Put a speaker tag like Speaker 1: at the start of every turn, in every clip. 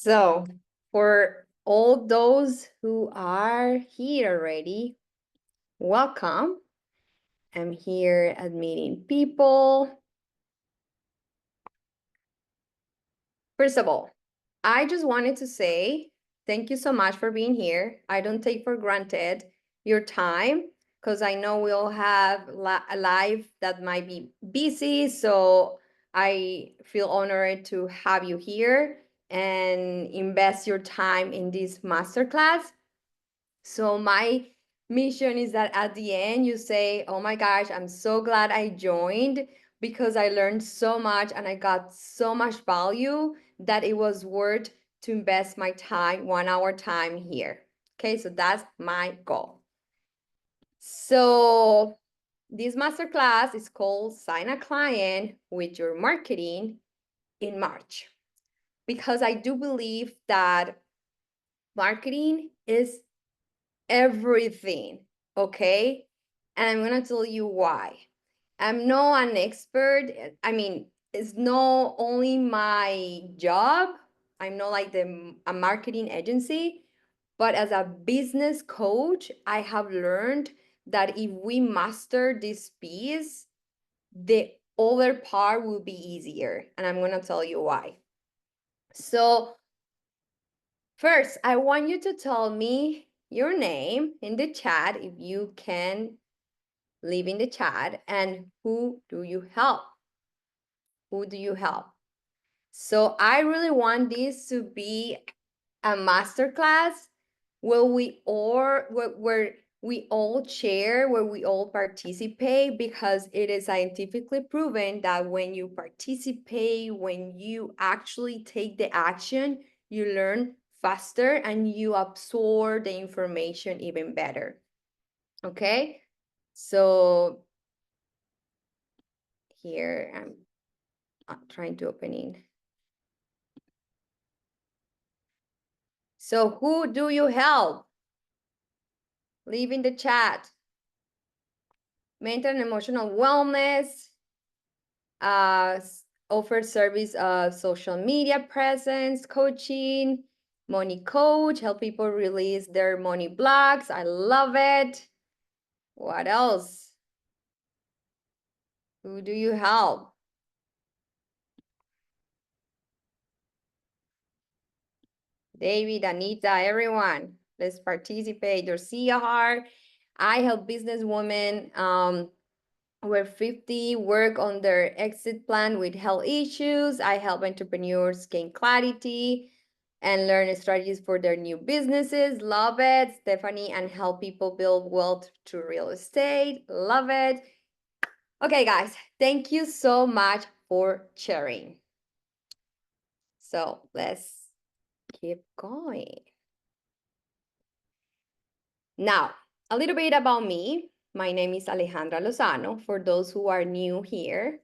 Speaker 1: So, for all those who are here already, welcome. I'm here at meeting people. First of all, I just wanted to say thank you so much for being here. I don't take for granted your time because I know we all have a life that might be busy. So I feel honored to have you here and invest your time in this masterclass. So my mission is that at the end you say, oh my gosh, I'm so glad I joined because I learned so much and I got so much value that it was worth to invest my time, 1 hour time here. Okay, so that's my goal. So this masterclass is called Sign a Client with Your Marketing in March, because I do believe that marketing is everything, okay? And I'm gonna tell you why. I'm not an expert. I mean, it's not only my job. I'm not like a marketing agency, but as a business coach, I have learned that if we master this piece, the other part will be easier. And I'm gonna tell you why. So first, I want you to tell me your name in the chat if you can leave in the chat, and who do you help? Who do you help? So I really want this to be a masterclass where we all share, where we all participate, because it is scientifically proven that when you participate, when you actually take the action, you learn faster and you absorb the information even better. Okay, so here I'm trying to open in. So who do you help? Leave in the chat. Mental and emotional wellness, uh, offer service of social media presence, coaching, money coach, help people release their money blocks. I love it. What else? Who do you help? David, Anita, everyone, let's participate. Your CR. I help businesswomen over 50 work on their exit plan with health issues. I help entrepreneurs gain clarity and learn strategies for their new businesses. Love it. Stephanie, and help people build wealth through real estate. Love it. Okay, guys, thank you so much for sharing. So let's keep going. Now, a little bit about me. My name is Alejandra Lozano, for those who are new here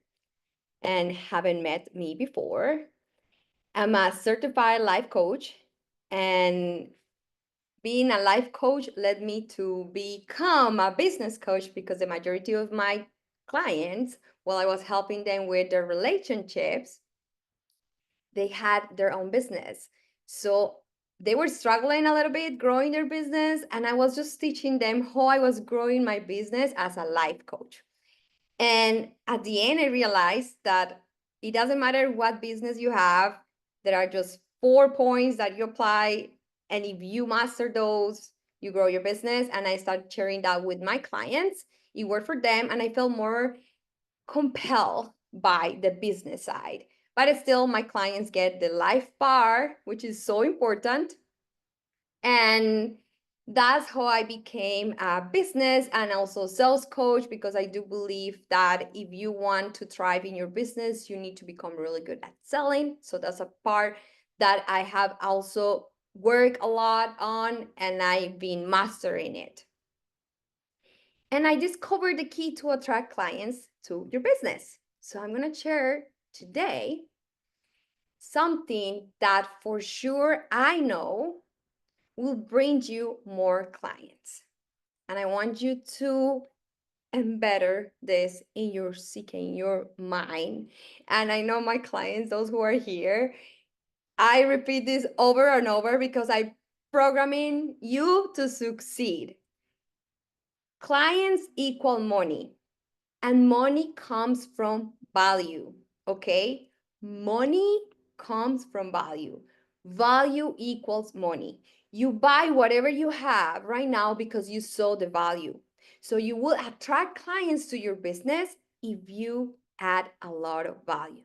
Speaker 1: and haven't met me before. I'm a certified life coach, and being a life coach led me to become a business coach, because the majority of my clients, while I was helping them with their relationships, they had their own business. So they were struggling a little bit growing their business, and I was just teaching them how I was growing my business as a life coach. And at the end, I realized that it doesn't matter what business you have, there are just 4 points that you apply. And if you master those, you grow your business. And I started sharing that with my clients. It worked for them, and I felt more compelled by the business side. But still, my clients get the life part, which is so important. And that's how I became a business and also sales coach, because I do believe that if you want to thrive in your business, you need to become really good at selling. So that's a part that I have also worked a lot on, and I've been mastering it. And I discovered the key to attract clients to your business. So I'm going to share today something that for sure I know will bring you more clients. And I want you to embed this in your psyche, in your mind. And I know my clients, those who are here, I repeat this over and over because I'm programming you to succeed. Clients equal money, and money comes from value, okay? Money comes from value. Value equals money. You buy whatever you have right now because you saw the value. So you will attract clients to your business if you add a lot of value.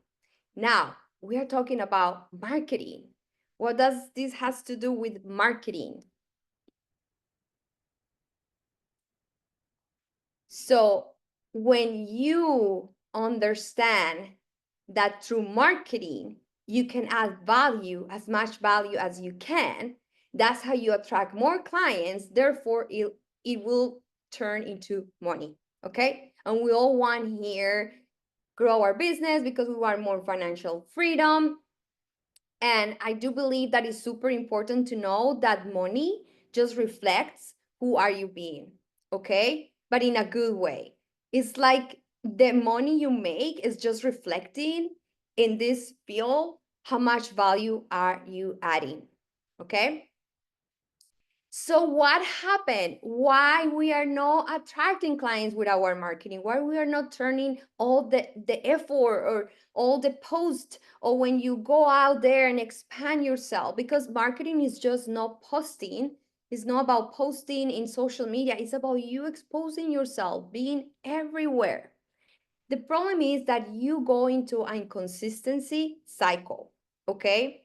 Speaker 1: Now, we are talking about marketing. What does this has to do with marketing? So when you understand that through marketing, you can add value, as much value as you can, that's how you attract more clients. Therefore, it will turn into money. Okay. And we all want here grow our business because we want more financial freedom. And I do believe that it's super important to know that money just reflects who are you being, okay? But in a good way. It's like the money you make is just reflecting in this field how much value are you adding, okay? So what happened? Why we are not attracting clients with our marketing? Why we are not turning all the effort or all the posts or when you go out there and expand yourself? Because marketing is just not posting. It's not about posting in social media. It's about you exposing yourself, being everywhere. The problem is that you go into an inconsistency cycle, okay?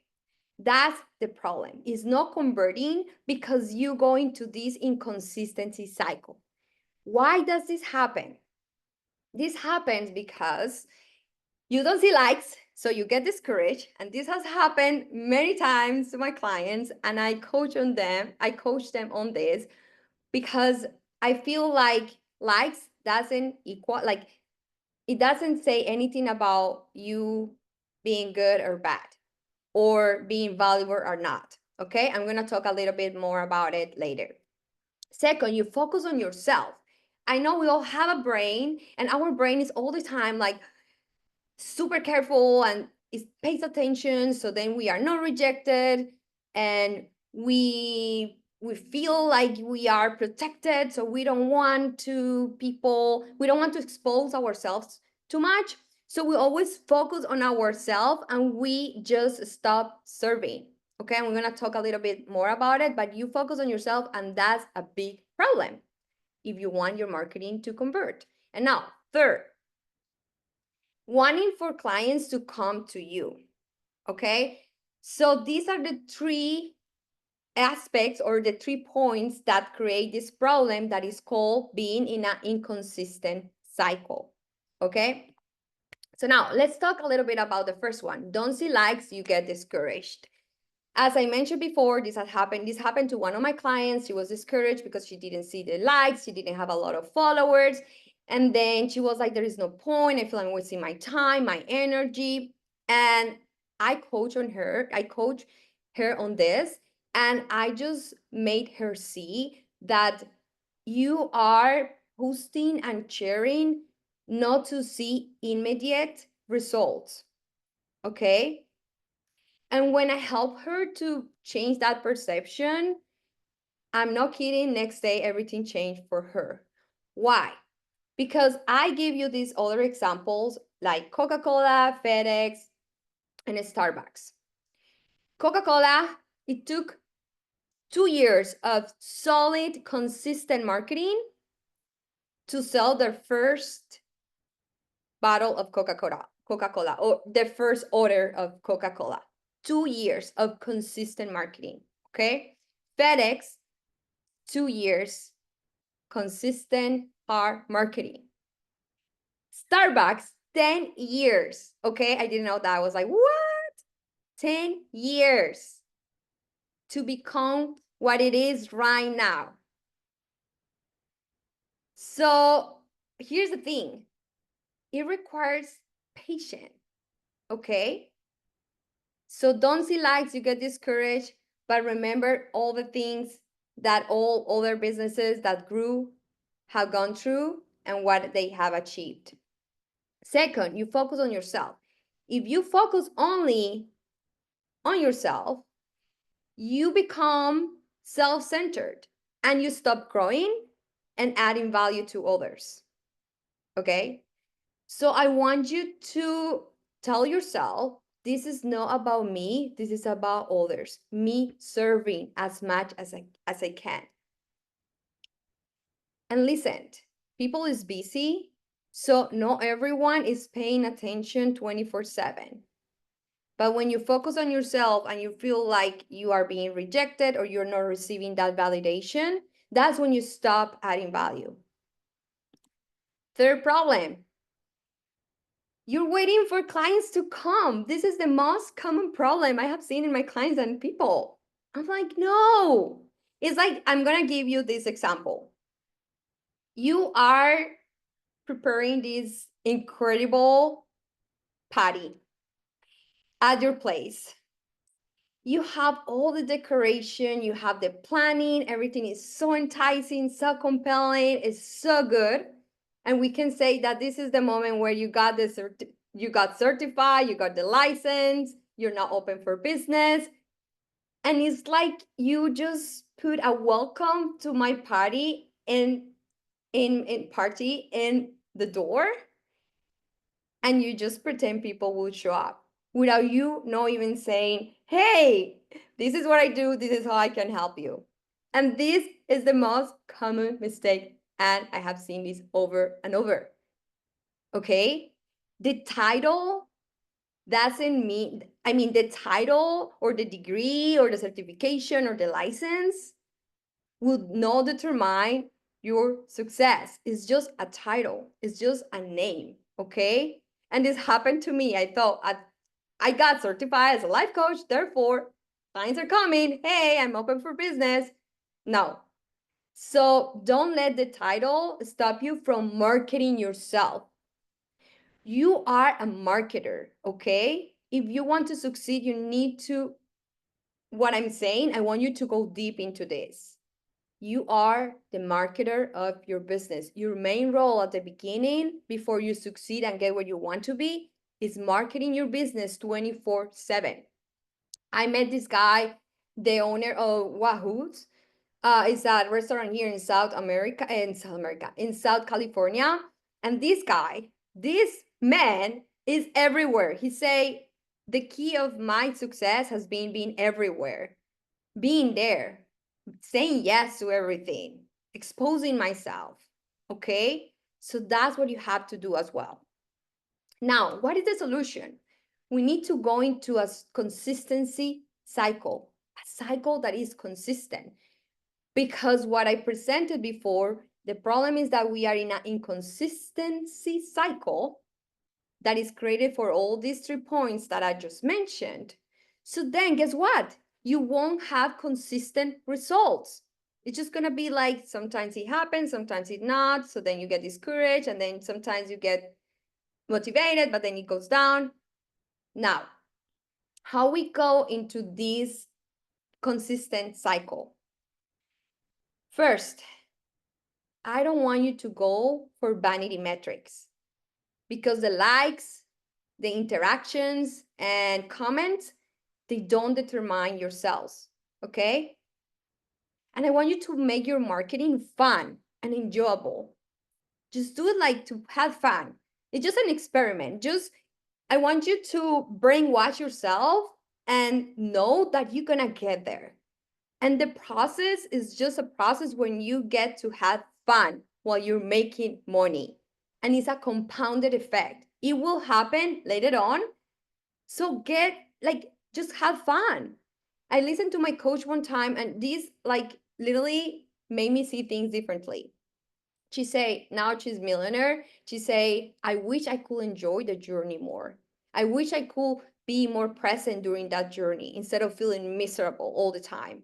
Speaker 1: That's the problem. It's not converting because you go into this inconsistency cycle. Why does this happen? This happens because you don't see likes, so you get discouraged. And this has happened many times to my clients, and I coach on them. I coach them on this because I feel like likes doesn't equal like it doesn't say anything about you being good or bad or being valuable or not. Okay, I'm going to talk a little bit more about it later. Second, you focus on yourself. I know we all have a brain, and our brain is all the time like super careful and it pays attention. So then we are not rejected, and we feel like we are protected. So we don't want to we don't want to expose ourselves too much. So we always focus on ourselves and we just stop serving. Okay, and we're gonna talk a little bit more about it, but you focus on yourself, and that's a big problem if you want your marketing to convert. And now, third, wanting for clients to come to you. Okay, so these are the three aspects or the 3 points that create this problem that is called being in an inconsistent cycle. Okay, so now let's talk a little bit about the first one. Don't see likes, you get discouraged. As I mentioned before, this happened to one of my clients. She was discouraged because she didn't see the likes, she didn't have a lot of followers. And then she was like, there is no point. I feel I'm wasting my time, my energy. And I coach her on this. And I just made her see that you are posting and sharing not to see immediate results. Okay. And when I help her to change that perception, I'm not kidding, next day everything changed for her. Why? Because I give you these other examples like Coca-Cola, FedEx, and Starbucks. Coca-Cola, it took 2 years of solid, consistent marketing to sell their first bottle of Coca-Cola, or their first order of Coca-Cola. 2 years of consistent marketing, okay? FedEx, 2 years, consistent hard marketing. Starbucks, 10 years. Okay, I didn't know that. I was like, what? 10 years to become what it is right now. So here's the thing. It requires patience, okay? So don't see likes, you get discouraged, but remember all the things that all other businesses that grew have gone through and what they have achieved. Second, you focus on yourself. If you focus only on yourself, you become self-centered and you stop growing and adding value to others. Okay? So I want you to tell yourself, this is not about me, this is about others. Me serving as much as I can. And listen, people is busy, so not everyone is paying attention 24/7. But when you focus on yourself and you feel like you are being rejected or you're not receiving that validation, that's when you stop adding value. Third problem, you're waiting for clients to come. This is the most common problem I have seen in my clients and people. I'm like, no. It's like, I'm going to give you this example. You are preparing this incredible party at your place. You have all the decoration, you have the planning, everything is so enticing, so compelling, it's so good. And we can say that this is the moment where you got you got certified, you got the license, you're now open for business. And it's like you just put a welcome to my party in party in the door, and you just pretend people will show up without you not even saying, hey, this is what I do, this is how I can help you. And this is the most common mistake, and I have seen this over and over. Okay? The title doesn't mean, the title or the degree or the certification or the license would not determine your success. It's just a title, it's just a name, okay? And this happened to me. I thought I got certified as a life coach, therefore, clients are coming. Hey, I'm open for business. No. So don't let the title stop you from marketing yourself. You are a marketer, okay? If you want to succeed, you need to, what I'm saying, I want you to go deep into this. You are the marketer of your business. Your main role at the beginning, before you succeed and get where you want to be, is marketing your business 24/7. I met this guy, the owner of Wahoo's. It's a restaurant here in in South California. And this man is everywhere. He say, the key of my success has been being everywhere, being there, saying yes to everything, exposing myself. Okay? So that's what you have to do as well. Now, what is the solution? We need to go into a consistency cycle, a cycle that is consistent. Because what I presented before, the problem is that we are in an inconsistency cycle that is created for all these 3 points that I just mentioned. So then guess what? You won't have consistent results. It's just going to be like sometimes it happens, sometimes it not. So then you get discouraged, and then sometimes you get motivated, but then it goes down. Now, how we go into this consistent cycle? First, I don't want you to go for vanity metrics, because the likes, the interactions, and comments, they don't determine your sales, okay? And I want you to make your marketing fun and enjoyable. Just do it like to have fun. It's just an experiment. I want you to brainwash yourself and know that you're gonna get there. And the process is just a process when you get to have fun while you're making money. And it's a compounded effect. It will happen later on. So just have fun. I listened to my coach one time, and this literally made me see things differently. She say, now she's millionaire. She say, I wish I could enjoy the journey more. I wish I could be more present during that journey instead of feeling miserable all the time.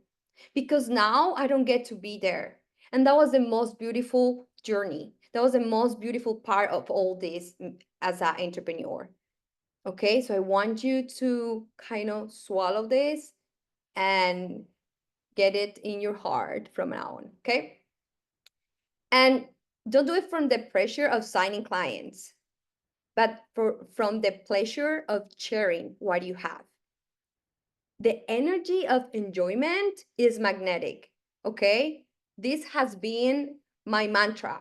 Speaker 1: Because now I don't get to be there. And that was the most beautiful journey. That was the most beautiful part of all this as an entrepreneur. Okay, so I want you to kind of swallow this and get it in your heart from now on. Okay. And don't do it from the pressure of signing clients, but from the pleasure of sharing what you have. The energy of enjoyment is magnetic, okay? This has been my mantra.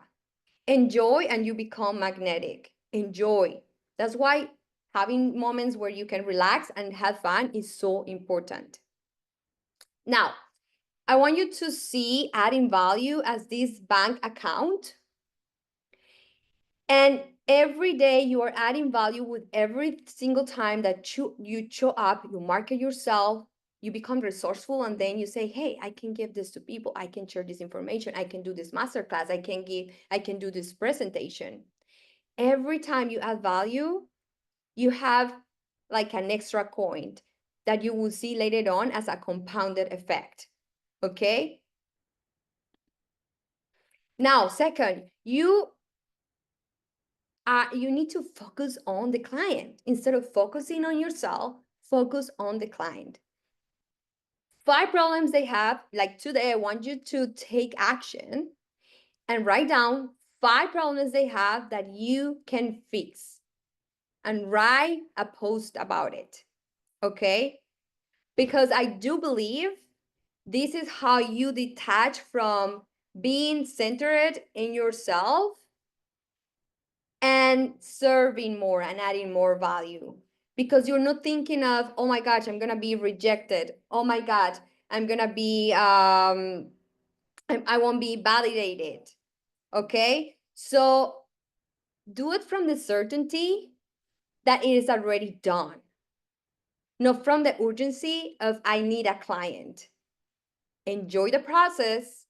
Speaker 1: Enjoy and you become magnetic. Enjoy. That's why having moments where you can relax and have fun is so important. Now, I want you to see adding value as this bank account. And every day you are adding value with every single time that you show up, you market yourself, you become resourceful, and then you say, hey, I can give this to people. I can share this information. I can do this masterclass. I can do this presentation. Every time you add value, you have like an extra coin that you will see later on as a compounded effect. Okay? Now, second, you need to focus on the client. Instead of focusing on yourself, focus on the client. 5 problems they have, like today, I want you to take action and write down 5 problems they have that you can fix and write a post about it. Okay? Because I do believe this is how you detach from being centered in yourself and serving more and adding more value, because you're not thinking of, oh my gosh, I'm gonna be rejected, oh my god, I'm gonna be I won't be validated. Okay, so do it from the certainty that it is already done, not from the urgency of I need a client. Enjoy the process,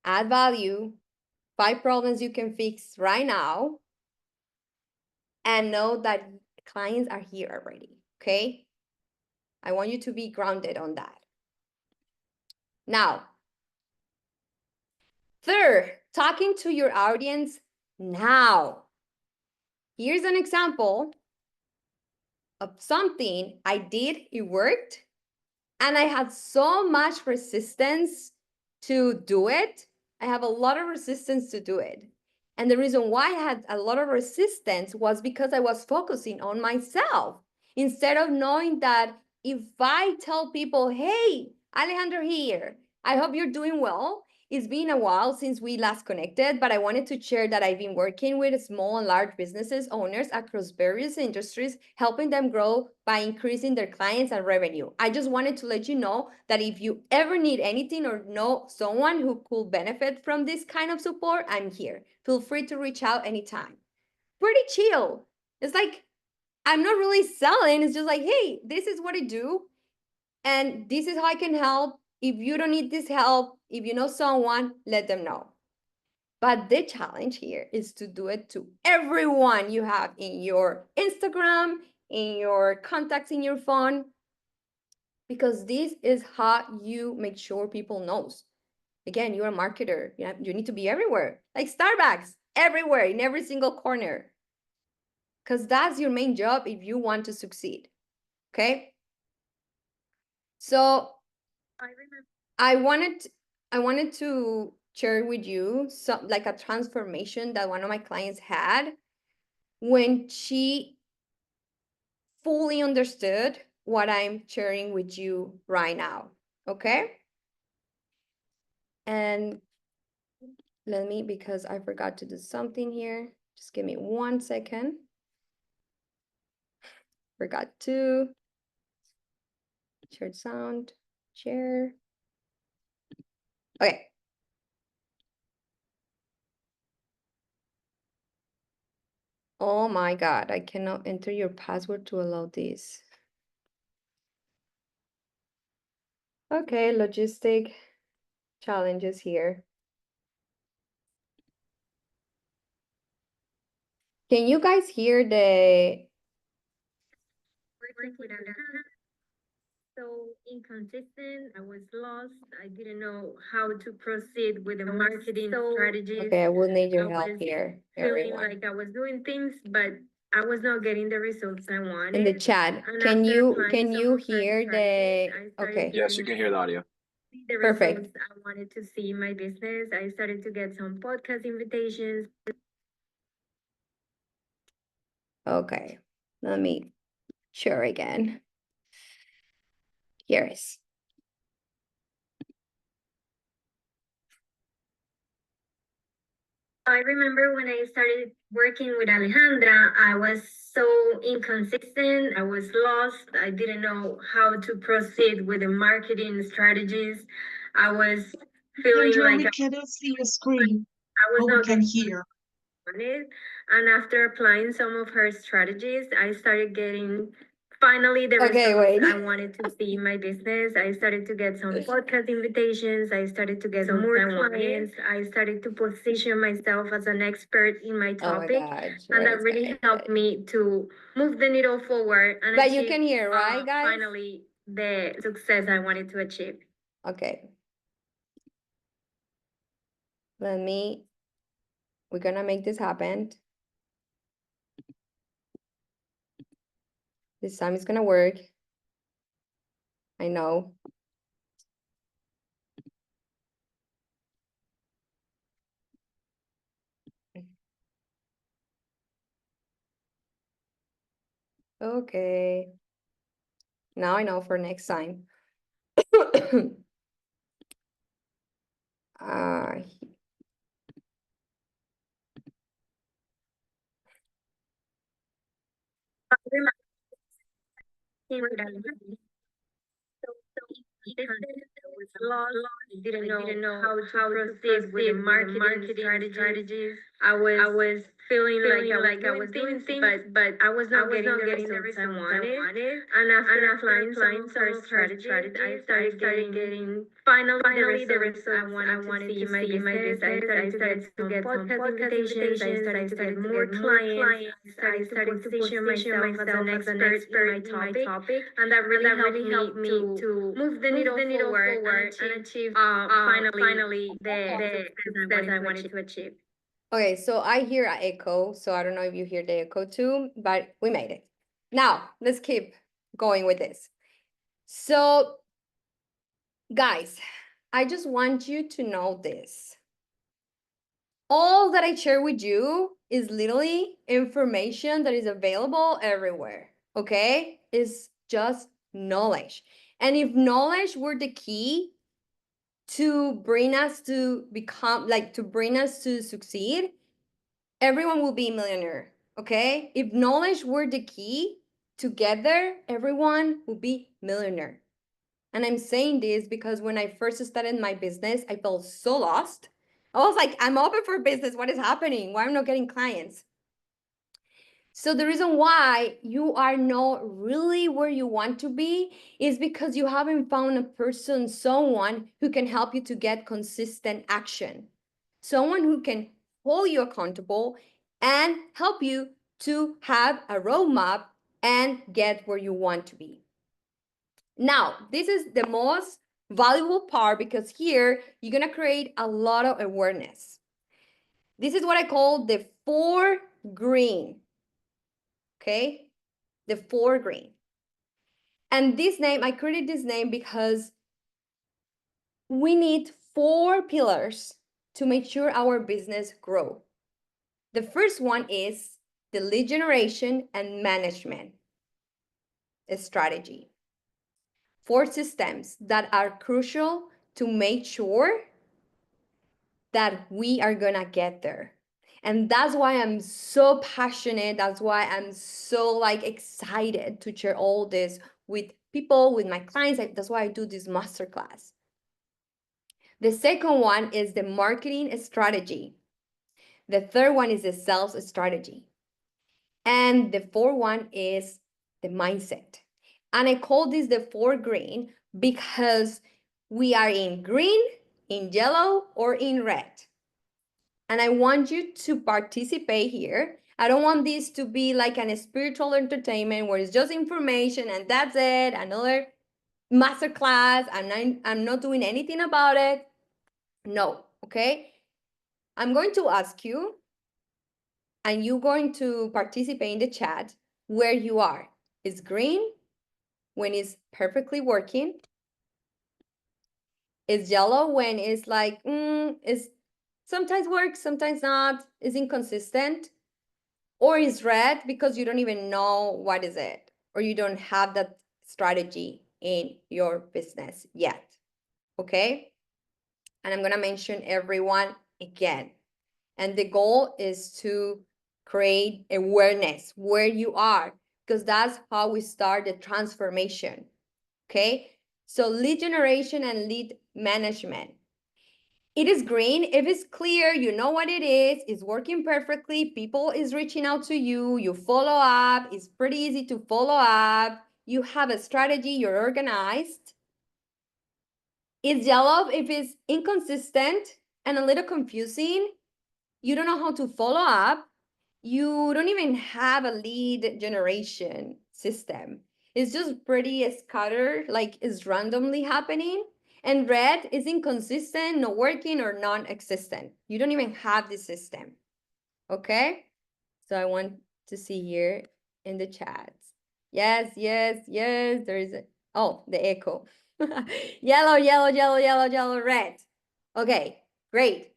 Speaker 1: add value, 5 problems you can fix right now, and know that clients are here already, okay? I want you to be grounded on that. Now, third, talking to your audience now. Here's an example of something I did, it worked, and I had so much resistance to do it. I have a lot of resistance to do it. And the reason why I had a lot of resistance was because I was focusing on myself instead of knowing that if I tell people, hey, Alejandro here, I hope you're doing well. It's been a while since we last connected, but I wanted to share that I've been working with small and large businesses owners across various industries, helping them grow by increasing their clients and revenue. I just wanted to let you know that if you ever need anything or know someone who could benefit from this kind of support, I'm here. Feel free to reach out anytime. Pretty chill. It's like, I'm not really selling. It's just like, hey, this is what I do. And this is how I can help. If you don't need this help, if you know someone, let them know. But the challenge here is to do it to everyone you have in your Instagram, in your contacts in your phone, because this is how you make sure people knows. Again, you're a marketer. You need to be everywhere, like Starbucks, everywhere, in every single corner, because that's your main job if you want to succeed. Okay. So I wanted to share with you some like a transformation that one of my clients had when she fully understood what I'm sharing with you right now. Okay? And let me, because I forgot to do something here. Just give me 1 second. Forgot to share sound, share. Okay. Oh my God, I cannot enter your password to allow this. Okay, logistic challenges here. Can you guys hear the...
Speaker 2: Working with Alejandra. So inconsistent, I was lost. I didn't know how to proceed with the marketing strategies.
Speaker 1: Okay, I will need your
Speaker 2: I
Speaker 1: help
Speaker 2: was
Speaker 1: here,
Speaker 2: feeling
Speaker 1: everyone.
Speaker 2: like I was doing things, but I was not getting the results I wanted.
Speaker 1: In the chat,
Speaker 2: And
Speaker 1: can
Speaker 2: after
Speaker 1: you
Speaker 2: applying some of my
Speaker 1: hear the...
Speaker 2: strategies, I started
Speaker 1: Okay,
Speaker 3: Yes, you can hear the audio.
Speaker 2: see the
Speaker 1: perfect.
Speaker 2: results I wanted to see in my business. I started to get some podcast invitations.
Speaker 1: Okay, let me share again. Here is.
Speaker 2: I remember when I started working with Alejandra, I was so inconsistent. I was lost. I didn't know how to proceed with the marketing strategies. I was feeling
Speaker 3: Alejandra,
Speaker 2: like
Speaker 3: we cannot see your screen,
Speaker 2: I was
Speaker 3: but we
Speaker 2: not
Speaker 3: can
Speaker 2: getting
Speaker 3: hear.
Speaker 2: wanted. And after applying some of her strategies, I started getting finally the
Speaker 1: Okay,
Speaker 2: results
Speaker 1: wait.
Speaker 2: I wanted to see in my business. I started to get some podcast invitations. I started to get some more clients. I started to position myself as an expert in my
Speaker 1: Oh my
Speaker 2: topic.
Speaker 1: God.
Speaker 2: And that
Speaker 1: It's
Speaker 2: really
Speaker 1: gonna
Speaker 2: helped
Speaker 1: get.
Speaker 2: me to move the needle forward and
Speaker 1: But you
Speaker 2: achieve
Speaker 1: can hear, right, guys?
Speaker 2: finally the success I wanted to achieve.
Speaker 1: Okay. We're gonna make this happen. This time it's gonna work. I know. Okay. Now I know for next time. uh,
Speaker 2: Didn't know how to proceed with the marketing strategies. I was feeling like I was doing things, but I was not getting the results I wanted. And after applying some of her strategies, I started getting finally the results I wanted to see in my business. I started to get some podcast invitations. I started to get more clients. I started to position myself as an expert in my topic, and that really helped me to move the needle forward and achieve finally the success I wanted to achieve.
Speaker 1: okay, so I hear an echo, so I don't know if you hear the echo too, but we made it. Now, let's keep going with this. So, guys, I just want you to know this. All that I share with you is literally information that is available everywhere, okay? It's just knowledge. And if knowledge were the key to bring us to become, like, to bring us to succeed, everyone will be a millionaire, okay? If knowledge were the key, together, everyone will be millionaire. And I'm saying this because when I first started my business, I felt so lost. I was like, I'm open for business. What is happening? Why am I not getting clients? So the reason why you are not really where you want to be is because you haven't found a person, someone who can help you to get consistent action. Someone who can hold you accountable and help you to have a roadmap and get where you want to be. Now, this is the most valuable part because here you're going to create a lot of awareness. This is what I call the 4 green. Okay? The 4 green. And this name, I created this name because we need 4 pillars to make sure our business grow. The first one is the lead generation and management strategy. 4 systems that are crucial to make sure that we are gonna get there. And that's why I'm so passionate. That's why I'm so like excited to share all this with people, with my clients. That's why I do this masterclass. The second one is the marketing strategy. The third one is the sales strategy. And the fourth one is the mindset. And I call this the 4 green because we are in green, in yellow, or in red. And I want you to participate here. I don't want this to be like an spiritual entertainment where it's just information and that's it, another masterclass. I'm not doing anything about it. No, okay? I'm going to ask you, and you're going to participate in the chat where you are. Is green when it's perfectly working? Is yellow when it's like, it's sometimes works, sometimes not, is inconsistent? Or is red because you don't even know what is it or you don't have that strategy in your business yet. Okay? And I'm going to mention everyone again. And the goal is to create awareness where you are, because that's how we start the transformation. Okay? So lead generation and lead management. It is green if it's clear, you know what it is, it's working perfectly, people is reaching out to you, you follow up, it's pretty easy to follow up, you have a strategy, you're organized. It's yellow if it's inconsistent and a little confusing, you don't know how to follow up, you don't even have a lead generation system. It's just pretty scattered, like it's randomly happening. And red is inconsistent, not working, or non-existent. You don't even have the system. Okay? So I want to see here in the chats. Yes, yes, yes. There is a, oh, the echo. Yellow, yellow, yellow, yellow, yellow, red. Okay, great.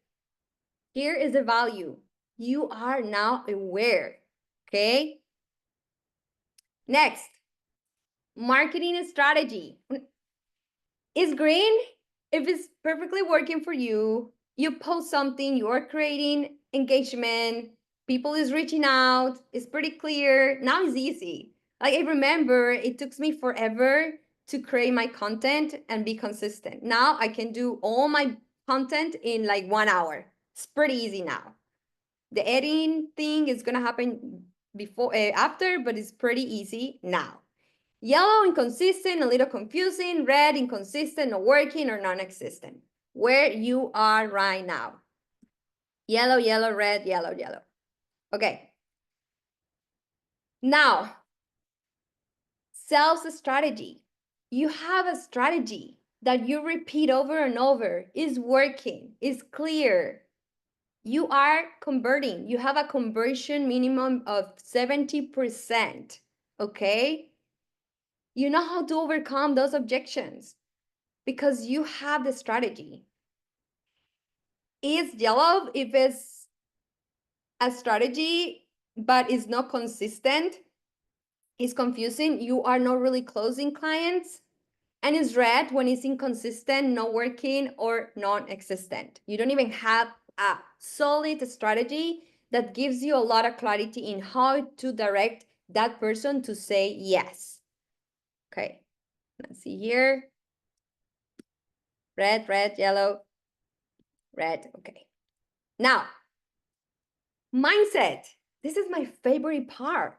Speaker 1: Here is the value. You are now aware. Okay? Next, marketing strategy. Is green if it's perfectly working for you. You post something, you are creating engagement, people is reaching out, it's pretty clear. Now it's easy. Like I remember it took me forever to create my content and be consistent. Now I can do all my content in like 1 hour. It's pretty easy now. The editing thing is gonna happen before after, but it's pretty easy now. Yellow, inconsistent, a little confusing. Red, inconsistent, not working, or non-existent. Where you are right now. Yellow, yellow, red, yellow, yellow. Okay. Now, sales strategy. You have a strategy that you repeat over and over, is working, is clear. You are converting. You have a conversion minimum of 70%. Okay? You know how to overcome those objections because you have the strategy. Is yellow if it's a strategy but it's not consistent, it's confusing, you are not really closing clients. And it's red when it's inconsistent, not working, or non-existent. You don't even have a solid strategy that gives you a lot of clarity in how to direct that person to say yes. Okay, let's see here. Red, red, yellow, red. Okay. Now, mindset. This is my favorite part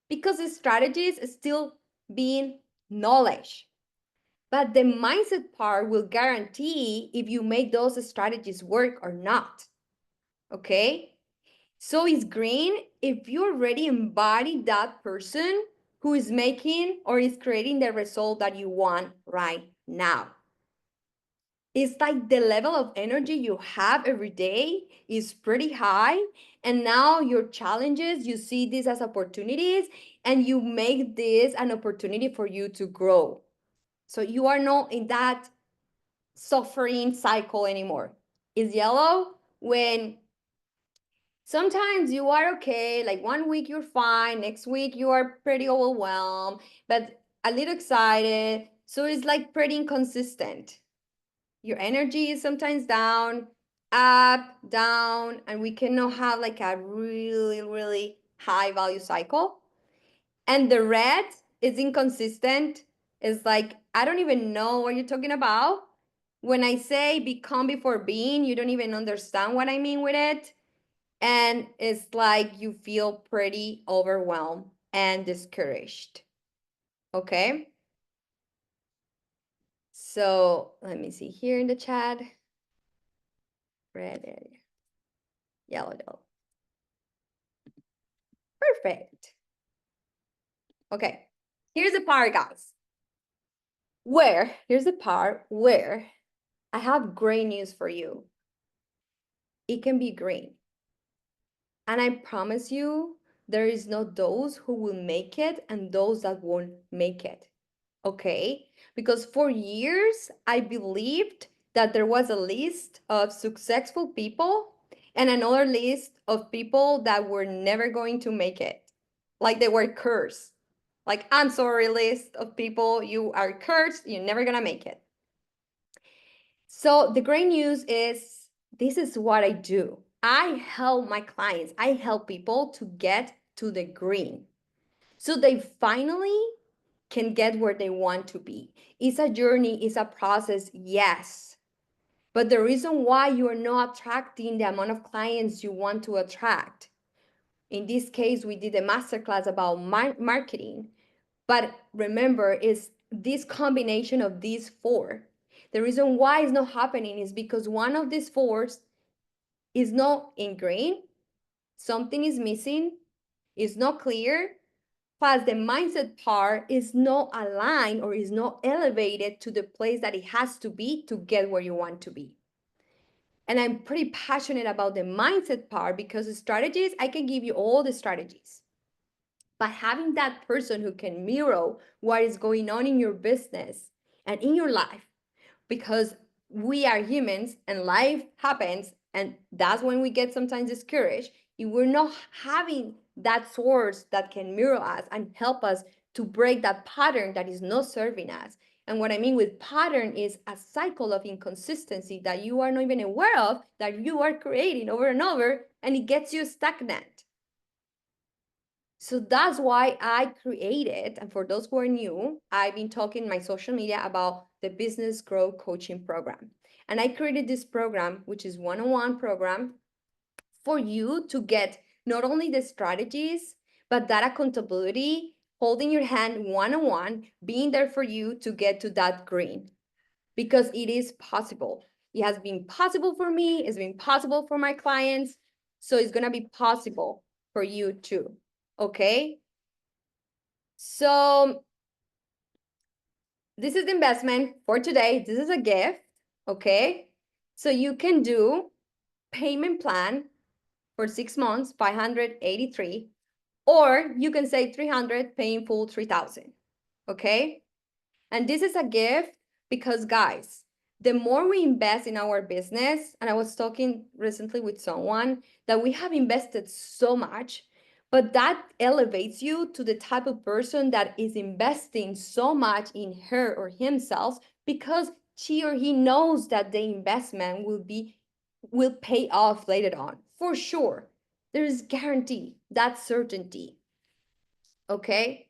Speaker 1: because the strategies is still being knowledge. But the mindset part will guarantee if you make those strategies work or not. Okay? So it's green if you already embody that person who is making or is creating the result that you want right now. It's like the level of energy you have every day is pretty high. And now your challenges, you see this as opportunities and you make this an opportunity for you to grow. So you are not in that suffering cycle anymore. It's yellow when sometimes you are okay, like 1 week you're fine, next week you are pretty overwhelmed, but a little excited. So it's like pretty inconsistent. Your energy is sometimes down, up, down, and we cannot have like a really, really high value cycle. And the red is inconsistent. It's like, I don't even know what you're talking about. When I say become before being, you don't even understand what I mean with it. And it's like you feel pretty overwhelmed and discouraged. Okay. So let me see here in the chat. Red area, yellow, yellow. Perfect. Okay. Here's the part, guys. Here's the part where I have great news for you. It can be green. And I promise you, there is no those who will make it and those that won't make it. Okay? Because for years, I believed that there was a list of successful people and another list of people that were never going to make it. Like they were cursed. like I'm sorry list of people. You are cursed. You're never gonna make it. So the great news is this is what I do. I help my clients. I help people to get to the green. So they finally can get where they want to be. It's a journey, it's a process, yes. But the reason why you are not attracting the amount of clients you want to attract, in this case, we did a masterclass about marketing. But remember, is this combination of these four. The reason why it's not happening is because one of these four is not in green, something is missing, is not clear, plus the mindset part is not aligned or is not elevated to the place that it has to be to get where you want to be. And I'm pretty passionate about the mindset part because the strategies, I can give you all the strategies. But having that person who can mirror what is going on in your business and in your life, because we are humans and life happens, and that's when we get sometimes discouraged. If we're not having that source that can mirror us and help us to break that pattern that is not serving us. And what I mean with pattern is a cycle of inconsistency that you are not even aware of, that you are creating over and over, and it gets you stagnant. So that's why I created, and for those who are new, I've been talking in my social media about the Business Growth Coaching Program. And I created this program, which is one-on-one program for you to get not only the strategies, but that accountability, holding your hand one-on-one, being there for you to get to that green. Because it is possible. It has been possible for me, it's been possible for my clients, so it's gonna be possible for you too. Okay, so this is the investment for today. This is a gift. Okay, so you can do payment plan for 6 months, 583, or you can say 300, paying full 3,000. Okay, and this is a gift because, guys, the more we invest in our business, and I was talking recently with someone that we have invested so much, but that elevates you to the type of person that is investing so much in her or himself because she or he knows that the investment will pay off later on for sure. There is guarantee, that certainty. Okay,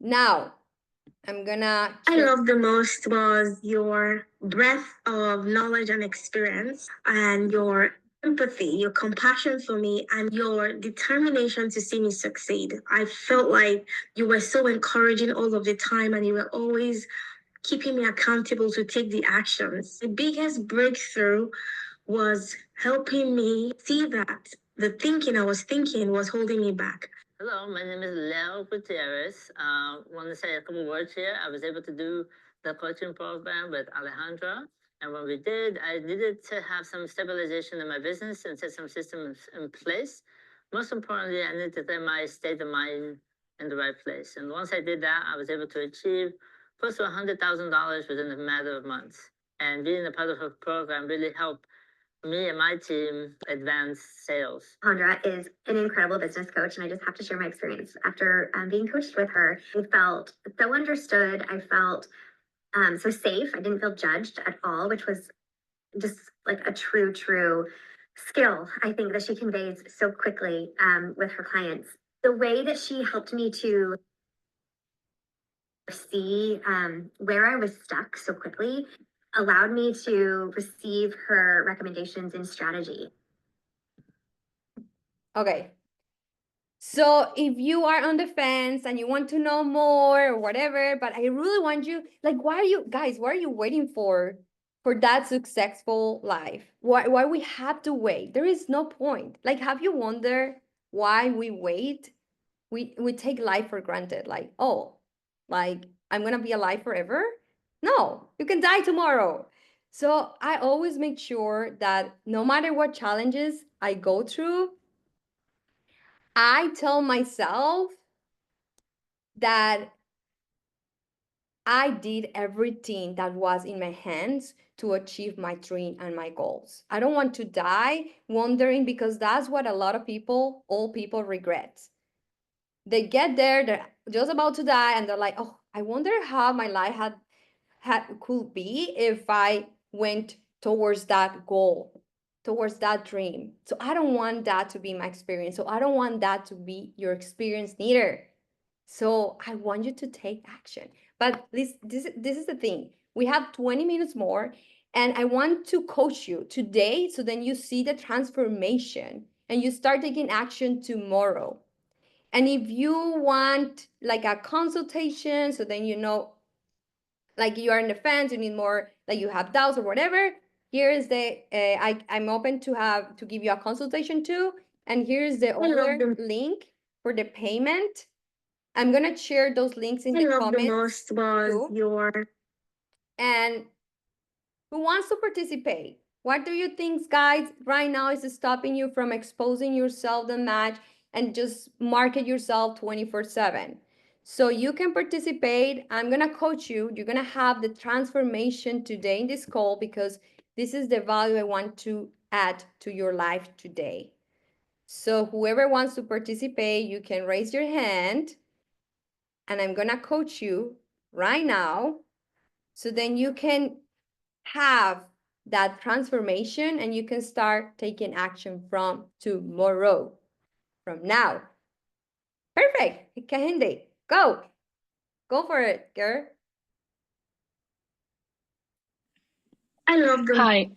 Speaker 1: now I'm gonna.
Speaker 2: I love the most was your breadth of knowledge and experience and your empathy, your compassion for me, and your determination to see me succeed. I felt like you were so encouraging all of the time and you were always keeping me accountable to take the actions. The biggest breakthrough was helping me see that the thinking I was thinking was holding me back. Hello, my name is Leo Gutierrez. Want to say a couple words here. I was able to do the coaching program with Alejandra. And when we did, I needed to have some stabilization in my business and set some systems in place. Most importantly, I needed to get my state of mind in the right place. And once I did that, I was able to achieve close to $100,000 within a matter of months. And being a part of her program really helped me and my team advance sales. Alejandra is an incredible business coach, and I just have to share my experience. After being coached with her, I felt so understood. I felt so safe. I didn't feel judged at all, which was just like a true skill, I think, that she conveys so quickly with her clients. The way that she helped me to see where I was stuck so quickly allowed me to receive her recommendations in strategy.
Speaker 1: Okay. So if you are on the fence and you want to know more or whatever, but I really want you, like, why are you guys, what are you waiting for that successful life? Why we have to wait? There is no point. Like, have you wondered why we wait? We take life for granted. Like, oh, like I'm gonna be alive forever? No, you can die tomorrow. So I always make sure that no matter what challenges I go through, I tell myself that I did everything that was in my hands to achieve my dream and my goals. I don't want to die wondering because that's what a lot of people, all people regret. They get there, just about to die, and they're like, oh, I wonder how my life could be if I went towards that goal, towards that dream. So I don't want that to be my experience. So I don't want that to be your experience neither. So I want you to take action. But this is the thing. We have 20 minutes more, and I want to coach you today so then you see the transformation and you start taking action tomorrow. And if you want like a consultation, so then you know, like you are in the fence, you need more, like you have doubts or whatever, here is the, I'm open to give you a consultation too. And here's the
Speaker 2: I love
Speaker 1: other
Speaker 2: the
Speaker 1: link for the payment. I'm gonna share those links in
Speaker 2: I
Speaker 1: the
Speaker 2: love the
Speaker 1: comments
Speaker 2: most was
Speaker 1: too.
Speaker 2: your
Speaker 1: And who wants to participate? What do you think, guys, right now is stopping you from exposing yourself the match and just market yourself 24/7? So you can participate. I'm gonna coach you. You're gonna have the transformation today in this call because this is the value I want to add to your life today. So whoever wants to participate, you can raise your hand and I'm gonna coach you right now. So then you can have that transformation and you can start taking action from tomorrow, from now. Perfect. Kahinde, go. Go for it, girl.
Speaker 2: I love the
Speaker 3: Hi,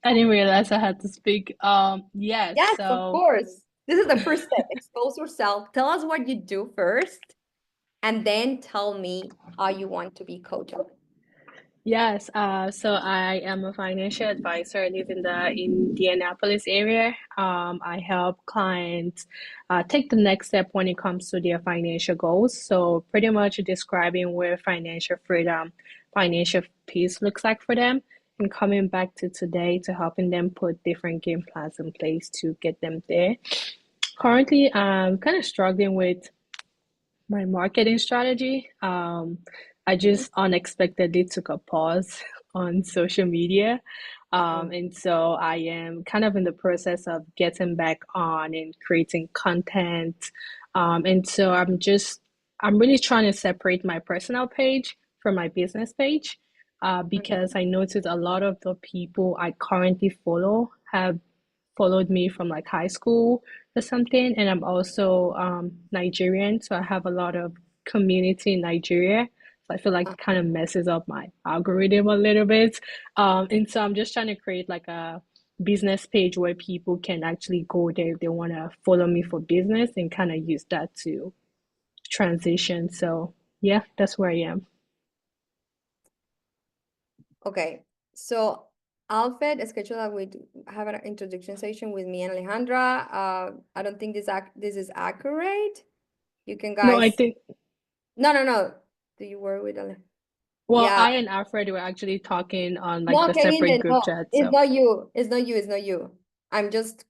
Speaker 3: I didn't realize I had to speak. Yes,
Speaker 1: Yes, of
Speaker 3: so
Speaker 1: course. This is the first step. Expose yourself. Tell us what you do first, and then tell me how you want to be coached.
Speaker 3: yes, so I am a financial advisor. I live in the Indianapolis area. I help clients take the next step when it comes to their financial goals. So pretty much describing where financial freedom, financial peace looks like for them, and coming back to today to helping them put different game plans in place to get them there. Currently, I'm kind of struggling with my marketing strategy. I
Speaker 1: Mhm.
Speaker 3: just unexpectedly took a pause on social media. And so I am kind of in the process of getting back on and creating content. And so I'm really trying to separate my personal page from my business page, because I noticed a lot of the people I currently follow have followed me from like high school or something. And I'm also Nigerian, so I have a lot of community in Nigeria. So I feel like
Speaker 1: Uh,
Speaker 3: it kind of messes up my algorithm a little bit. And so I'm just trying to create like a business page where people can actually go there if they want to follow me for business and kind of use that to transition. So yeah, that's where I am.
Speaker 1: Okay, so Alfred scheduled that we have an introduction session with me and Alejandra. I don't think this is accurate. You can
Speaker 3: No, I
Speaker 1: guys.
Speaker 3: think,
Speaker 1: No, no, no. Do you work with Ale?
Speaker 3: well,
Speaker 1: Yeah.
Speaker 3: I and Alfred were actually talking on like
Speaker 1: No,
Speaker 3: the separate
Speaker 1: Kehinde,
Speaker 3: group
Speaker 1: no.
Speaker 3: chat.
Speaker 1: It's
Speaker 3: So
Speaker 1: not you. It's not you. It's not you. I'm just,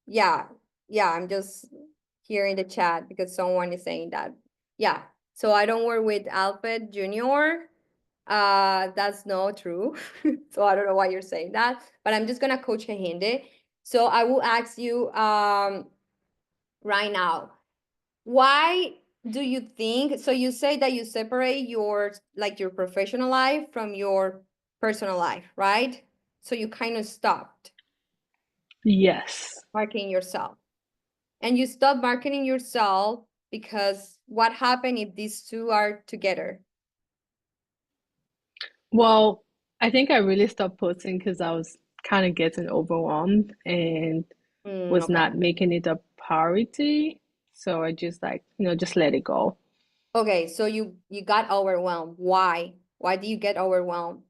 Speaker 1: yeah, yeah. I'm just here in the chat because someone is saying that. Yeah. So I don't work with Alfred Junior. That's not true. So I don't know why you're saying that, but I'm just gonna coach Kehinde. So I will ask you right now. Why do you think, so you say that you separate your like your professional life from your personal life, right? So you kind of stopped
Speaker 3: yes.
Speaker 1: marketing yourself. And you stopped marketing yourself because what happened if these two are together?
Speaker 3: Well, I think I really stopped posting because I was kind of getting overwhelmed and was
Speaker 1: Okay.
Speaker 3: not making it a priority. So I just like, just let it go.
Speaker 1: Okay, so you got overwhelmed. Why? Why do you get overwhelmed?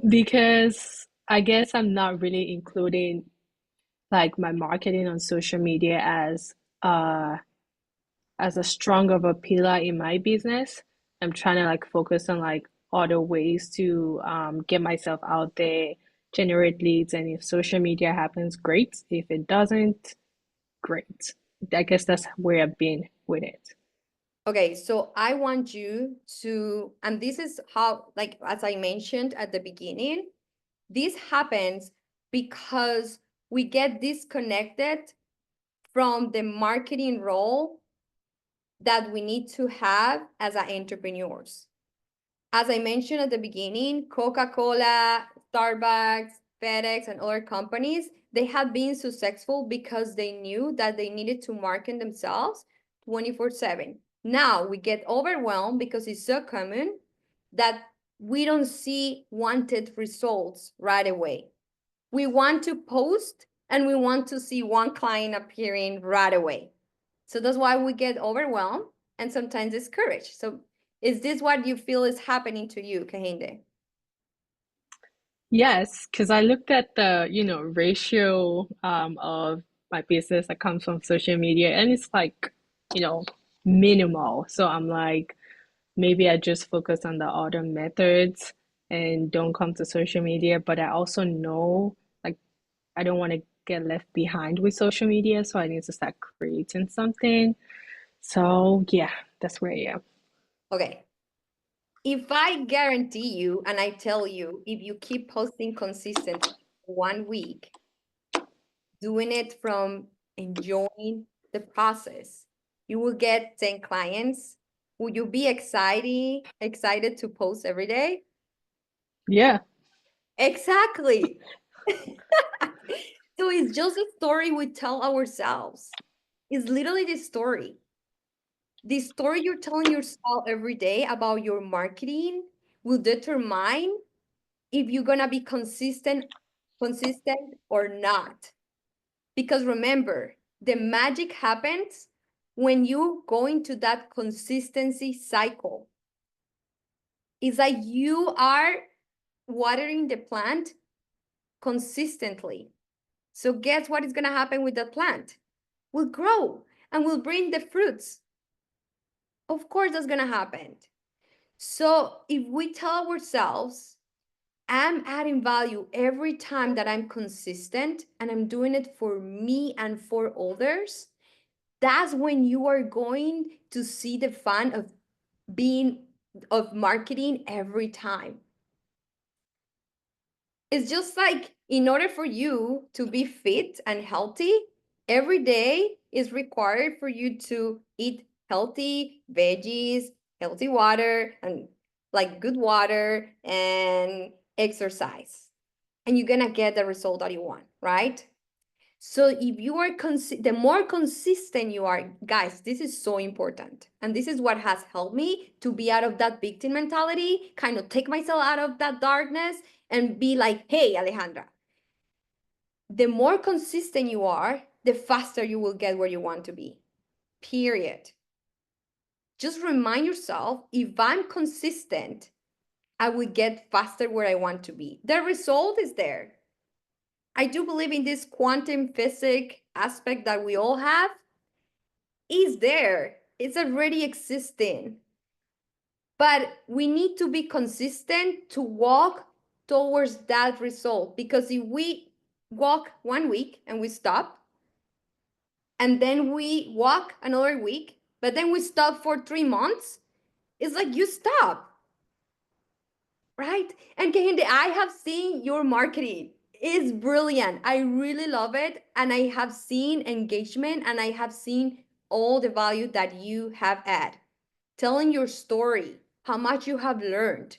Speaker 3: Because I guess I'm not really including like my marketing on social media uh as a strong of a pillar in my business. I'm trying to like focus on like other ways to get myself out there, generate leads, and if social media happens, great. If it doesn't, great. I guess that's where I've been with it.
Speaker 1: Okay, so I want you to, and this is how, like, as I mentioned at the beginning, this happens because we get disconnected from the marketing role that we need to have as entrepreneurs. As I mentioned at the beginning, Coca-Cola, Starbucks, FedEx, and other companies, they have been successful because they knew that they needed to market themselves 24/7. Now we get overwhelmed because it's so common that we don't see wanted results right away. We want to post and we want to see one client appearing right away. So that's why we get overwhelmed and sometimes discouraged. So is this what you feel is happening to you, Kahinde?
Speaker 3: Yes, because I looked at the, ratio of my business that comes from social media, and it's like, you know, minimal. So I'm like, maybe I just focus on the other methods and don't come to social media. But I also know, like, I don't want to get left behind with social media, so I need to start creating something. So yeah, that's where I am.
Speaker 1: Okay. If I guarantee you and I tell you, if you keep posting consistently 1 week, doing it from enjoying the process, you will get 10 clients. Would you be excited to post every day?
Speaker 3: Yeah.
Speaker 1: Exactly. So it's just a story we tell ourselves. It's literally the story. The story you're telling yourself every day about your marketing will determine if you're gonna be consistent or not. Because remember, the magic happens when you go into that consistency cycle. It's like you are watering the plant consistently. So guess what is gonna happen with the plant? Will grow and will bring the fruits. Of course, that's gonna happen. So if we tell ourselves, I'm adding value every time that I'm consistent and I'm doing it for me and for others, that's when you are going to see the fun of being of marketing every time. It's just like in order for you to be fit and healthy, every day is required for you to eat healthy veggies, healthy water, and like good water and exercise. And you're gonna get the result that you want, right? So if you are the more consistent you are, guys, this is so important. And this is what has helped me to be out of that victim mentality, kind of take myself out of that darkness and be like, hey, Alejandra, the more consistent you are, the faster you will get where you want to be. Period. Just remind yourself, if I'm consistent, I will get faster where I want to be. The result is there. I do believe in this quantum physics aspect that we all have is there. It's already existing. But we need to be consistent to walk towards that result. Because if we walk 1 week and we stop, and then we walk another week, but then we stop for 3 months, it's like you stop. Right? And Kehinde, I have seen your marketing. It's brilliant. I really love it. And I have seen engagement and I have seen all the value that you have had. Telling your story, how much you have learned.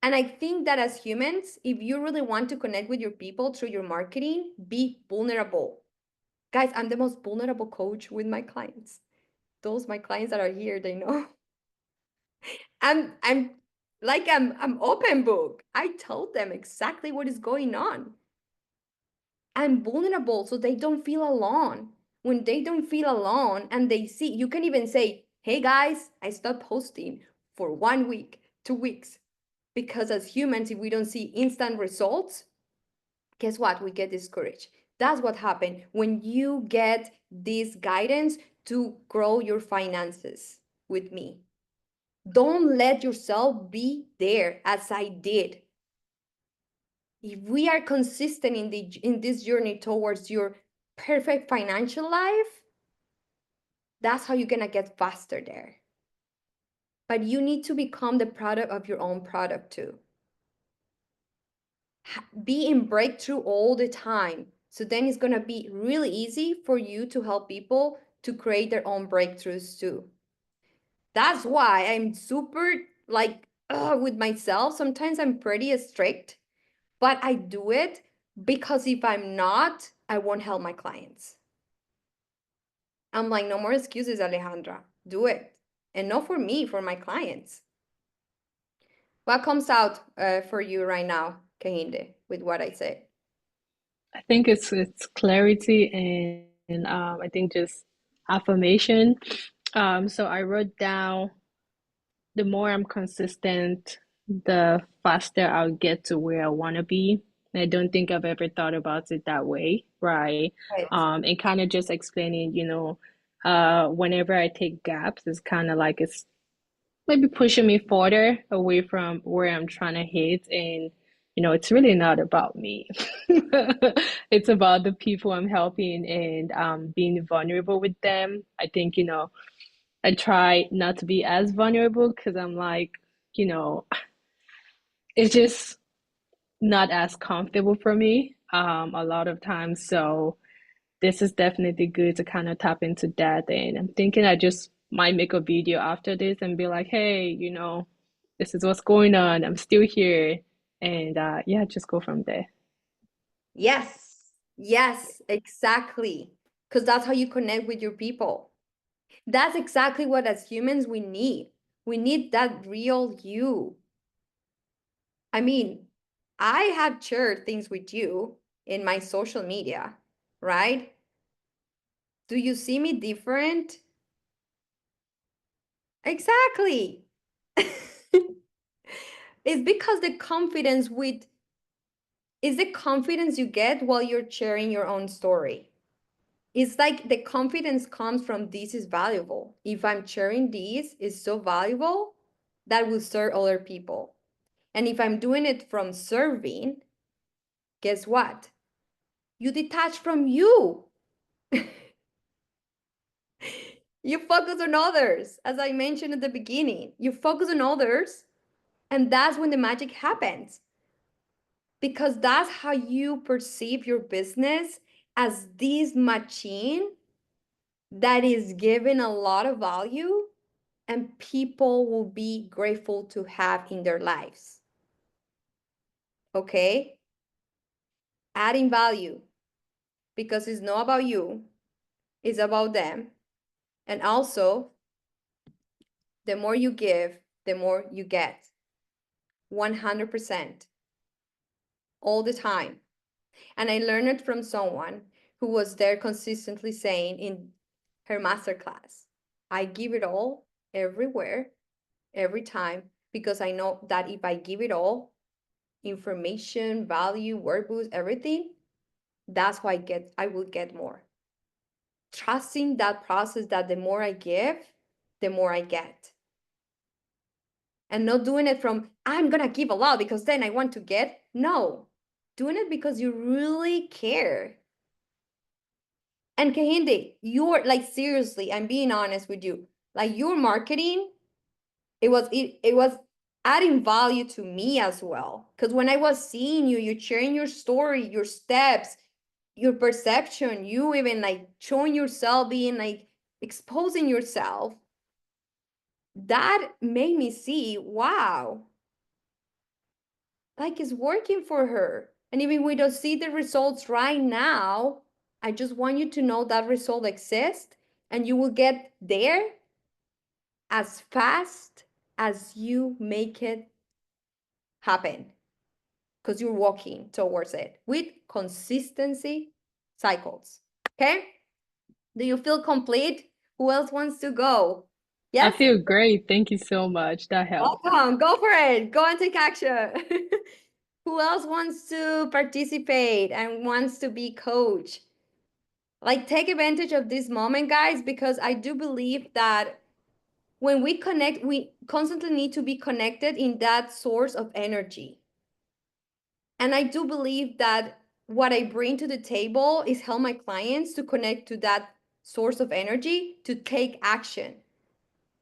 Speaker 1: And I think that as humans, if you really want to connect with your people through your marketing, be vulnerable. Guys, I'm the most vulnerable coach with my clients. Those my clients that are here, they know. I'm like I'm open book. I told them exactly what is going on. I'm vulnerable so they don't feel alone. When they don't feel alone and they see, you can even say, hey guys, I stopped posting for 1 week, 2 weeks. Because as humans, if we don't see instant results, guess what? We get discouraged. That's what happened when you get this guidance to grow your finances with me. Don't let yourself be there as I did. If we are consistent in this journey towards your perfect financial life, that's how you're gonna get faster there. But you need to become the product of your own product too. Be in breakthrough all the time So then it's going to be really easy for you to help people to create their own breakthroughs too. That's why I'm super like with myself. Sometimes I'm pretty strict, but I do it because if I'm not, I won't help my clients. I'm like, no more excuses, Alejandra. Do it. And not for me, for my clients. What comes out for you right now, Kahinde, with what I say?
Speaker 3: I think it's clarity and I think just affirmation. So I wrote down the more I'm consistent, the faster I'll get to where I want to be. I don't think I've ever thought about it that way, right?
Speaker 1: Right.
Speaker 3: And kind of just explaining, whenever I take gaps, it's kind of like it's maybe pushing me further away from where I'm trying to hit. And, it's really not about me. It's about the people I'm helping and being vulnerable with them. I think, I try not to be as vulnerable because I'm like, you know, it's just not as comfortable for me a lot of times. So this is definitely good to kind of tap into that. And I'm thinking I just might make a video after this and be like, hey, this is what's going on. I'm still here. And yeah, just go from there.
Speaker 1: Yes. Yes, exactly. Because that's how you connect with your people. That's exactly what, as humans, we need. We need that real you. I mean, I have shared things with you in my social media, right? Do you see me different? Exactly. It's because the confidence with is the confidence you get while you're sharing your own story. It's like the confidence comes from this is valuable. If I'm sharing this is so valuable that will serve other people. And if I'm doing it from serving, guess what? You detach from you. You focus on others. As I mentioned at the beginning, you focus on others, and that's when the magic happens. Because that's how you perceive your business as this machine that is giving a lot of value and people will be grateful to have in their lives. Okay? Adding value because it's not about you, it's about them. And also, the more you give, the more you get. 100%. All the time. And I learned it from someone who was there consistently saying in her masterclass, I give it all everywhere, every time, because I know that if I give it all, information, value, workbooks, everything, that's why I will get more. Trusting that process that the more I give, the more I get. And not doing it from, I'm gonna give a lot because then I want to get. No, doing it because you really care. And Kahinde, you're like seriously, I'm being honest with you. Like your marketing, it was adding value to me as well. Because when I was seeing you, you sharing your story, your steps, your perception, you even like showing yourself, being like exposing yourself, that made me see, wow, like it's working for her. And even we don't see the results right now, I just want you to know that result exists and you will get there as fast as you make it happen because you're walking towards it with consistency cycles. Okay? Do you feel complete? Who else wants to go?
Speaker 3: I
Speaker 1: Yes?
Speaker 3: feel great. Thank you so much. That helped.
Speaker 1: Welcome. Go for it. Go and take action. Who else wants to participate and wants to be coach? Like, take advantage of this moment, guys, because I do believe that when we connect, we constantly need to be connected in that source of energy. And I do believe that what I bring to the table is help my clients to connect to that source of energy, to take action,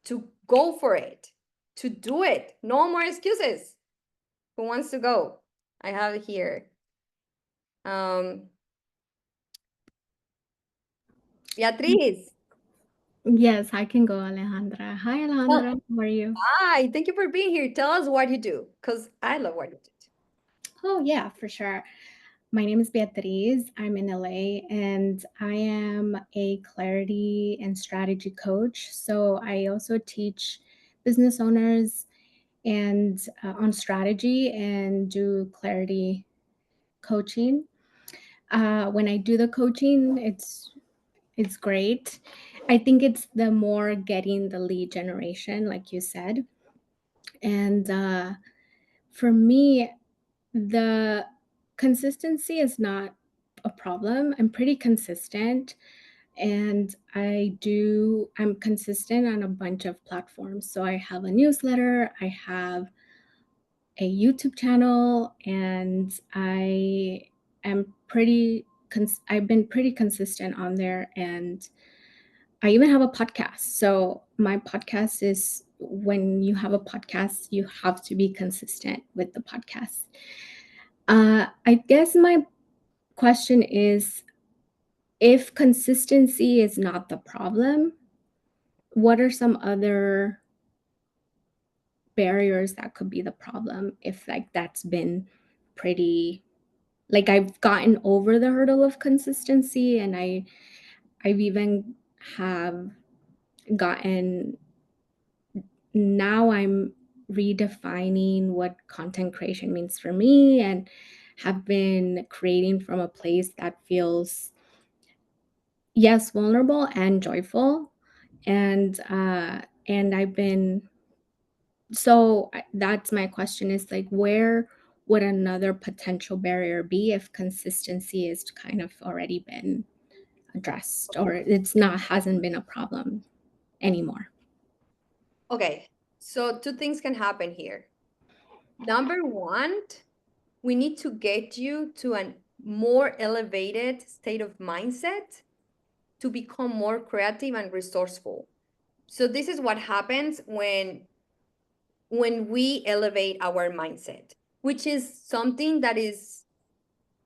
Speaker 1: to go for it, to do it. No more excuses. Who wants to go? I have it here. Um, Beatriz.
Speaker 4: Yes, I can go, Alejandra. Hi,
Speaker 1: Well,
Speaker 4: Alejandra. How are you?
Speaker 1: hi, thank you for being here. Tell us what you do, because I love what you do.
Speaker 4: Oh, yeah, for sure. My name is Beatriz. I'm in LA and I am a clarity and strategy coach. So I also teach business owners and on strategy and do clarity coaching. When I do the coaching, it's great. I think it's the more getting the lead generation, like you said. And for me, the consistency is not a problem. I'm pretty consistent and I'm consistent on a bunch of platforms. So I have a newsletter, I have a YouTube channel, and I've been pretty consistent on there, and I even have a podcast. So my podcast is, when you have a podcast, you have to be consistent with the podcast. I guess my question is, if consistency is not the problem, what are some other barriers that could be the problem? If like that's been pretty, like I've gotten over the hurdle of consistency, and I've even have gotten, now I'm redefining what content creation means for me, and have been creating from a place that feels, yes, vulnerable and joyful. And I've been, that's my question, is like, where would another potential barrier be if consistency is kind of already been addressed, or it's not, hasn't been a problem anymore?
Speaker 1: Okay, so two things can happen here. Number one, we need to get you to a more elevated state of mindset to become more creative and resourceful. So this is what happens when we elevate our mindset, which is something that is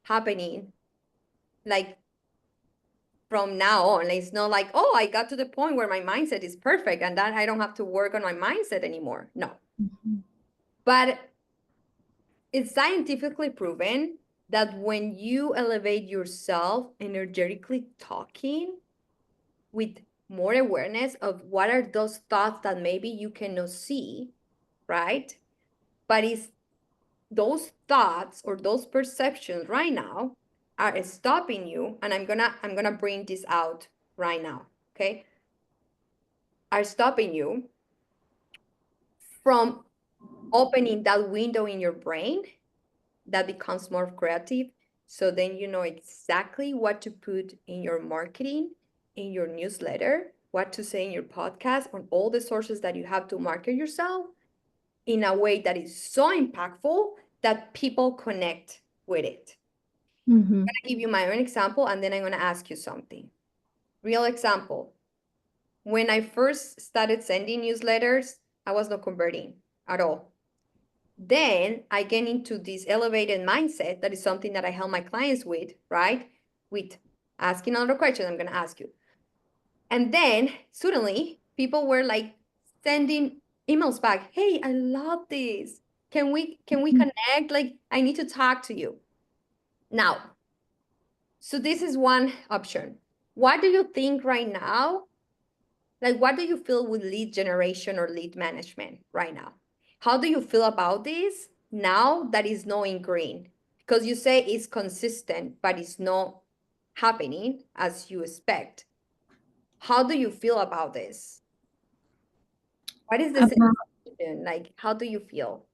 Speaker 1: happening like from now on. It's not like, oh, I got to the point where my mindset is perfect and that I don't have to work on my mindset anymore. No.
Speaker 4: Mhm.
Speaker 1: But it's scientifically proven that when you elevate yourself energetically talking with more awareness of what are those thoughts that maybe you cannot see, right? But it's those thoughts or those perceptions right now are stopping you, and I'm gonna bring this out right now, okay? Are stopping you from opening that window in your brain that becomes more creative. So then you know exactly what to put in your marketing, in your newsletter, what to say in your podcast, on all the sources that you have to market yourself in a way that is so impactful that people connect with it.
Speaker 4: Mhm.
Speaker 1: I'm gonna give you my own example and then I'm gonna ask you something. Real example. When I first started sending newsletters, I was not converting at all. Then I get into this elevated mindset that is something that I help my clients with, right? With asking another question I'm gonna ask you. And then suddenly people were like sending emails back. Hey, I love this. Can we connect? Like, I need to talk to you. Now, so this is one option. What do you think right now? Like, what do you feel with lead generation or lead management right now? How do you feel about this now that is not in green? Because you say it's consistent, but it's not happening as you expect. How do you feel about this? What is the
Speaker 4: About,
Speaker 1: sensation? Like, how do you feel?